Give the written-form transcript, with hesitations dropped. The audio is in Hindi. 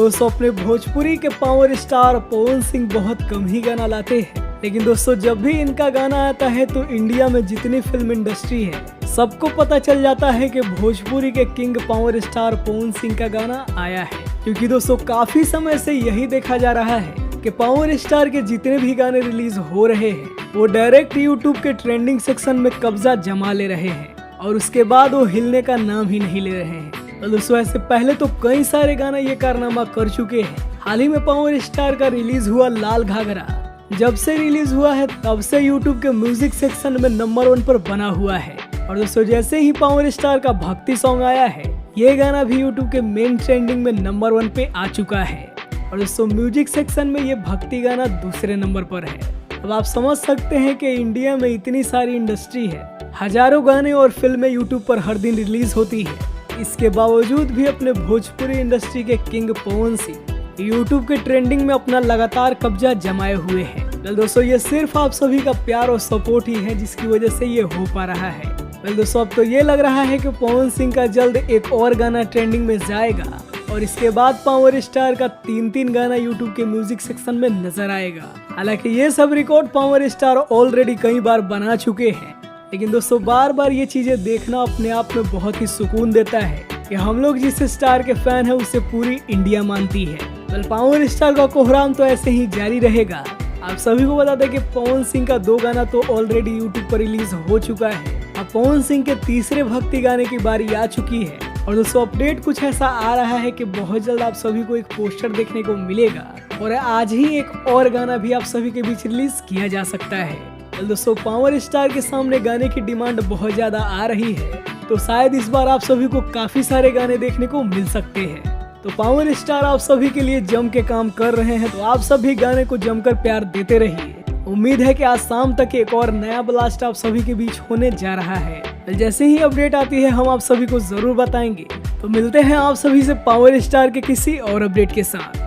दोस्तों अपने भोजपुरी के पावर स्टार पवन सिंह बहुत कम ही गाना लाते हैं, लेकिन दोस्तों जब भी इनका गाना आता है तो इंडिया में जितनी फिल्म इंडस्ट्री है सबको पता चल जाता है कि भोजपुरी के king power star Pawan Singh का गाना आया है। क्योंकि दोस्तों काफी समय से यही देखा जा रहा है कि पावर स्टार के जितने भी गाने रिलीज हो रहे हैं वो डायरेक्ट यूट्यूब के ट्रेंडिंग सेक्शन में कब्जा जमा ले रहे हैं और उसके बाद वो हिलने का नाम ही नहीं ले रहे हैं। तो दोस्तों ऐसे पहले तो कई सारे गाना ये कारनामा कर चुके हैं। हाल ही में पावर स्टार का रिलीज हुआ लाल घाघरा, जब से रिलीज हुआ है तब से यूट्यूब के म्यूजिक सेक्शन में नंबर 1 पर बना हुआ है। और दोस्तों जैसे ही पावर स्टार का भक्ति सॉन्ग आया है ये गाना भी यूट्यूब के मेन ट्रेंडिंग में नंबर 1 पे आ चुका है। और दोस्तों म्यूजिक सेक्शन में ये भक्ति गाना दूसरे नंबर पर है। अब आप समझ सकते हैं कि इंडिया में इतनी सारी इंडस्ट्री है, हजारों गाने और फिल्में यूट्यूब पर हर दिन रिलीज होती है, इसके बावजूद भी अपने भोजपुरी इंडस्ट्री के किंग पवन सिंह यूट्यूब के ट्रेंडिंग में अपना लगातार कब्जा जमाए हुए हैं। वेल दोस्तों ये सिर्फ आप सभी का प्यार और सपोर्ट ही है जिसकी वजह से ये हो पा रहा है। वेल दोस्तों अब तो ये लग रहा है कि पवन सिंह का जल्द एक और गाना ट्रेंडिंग में जाएगा और इसके बाद पावर स्टार का 3 गाना यूट्यूब के म्यूजिक सेक्शन में नजर आएगा। हालांकि ये सब रिकॉर्ड पावर स्टार ऑलरेडी कई बार बना चुके हैं, लेकिन दोस्तों बार बार ये चीजें देखना अपने आप में बहुत ही सुकून देता है कि हम लोग जिस स्टार के फैन है उसे पूरी इंडिया मानती है। वेल पावर स्टार का कोहराम तो ऐसे ही जारी रहेगा। आप सभी को बता दें कि पवन सिंह का 2 गाना तो ऑलरेडी यूट्यूब पर रिलीज हो चुका है। अब पवन सिंह के तीसरे भक्ति गाने की बारी आ चुकी है और दोस्तों अपडेट कुछ ऐसा आ रहा है कि बहुत जल्द आप सभी को एक पोस्टर देखने को मिलेगा और आज ही एक और गाना भी आप सभी के बीच रिलीज किया जा सकता है। दोस्तों पावर स्टार के सामने गाने की डिमांड बहुत ज्यादा आ रही है, तो शायद इस बार आप सभी को काफी सारे गाने देखने को मिल सकते हैं। तो पावर स्टार आप सभी के लिए जम के काम कर रहे हैं, तो आप सभी गाने को जमकर प्यार देते रहिए। उम्मीद है कि आज शाम तक एक और नया ब्लास्ट आप सभी के बीच होने जा रहा है। जैसे ही अपडेट आती है हम आप सभी को जरूर बताएंगे। तो मिलते हैं आप सभी से पावर स्टार के किसी और अपडेट के साथ।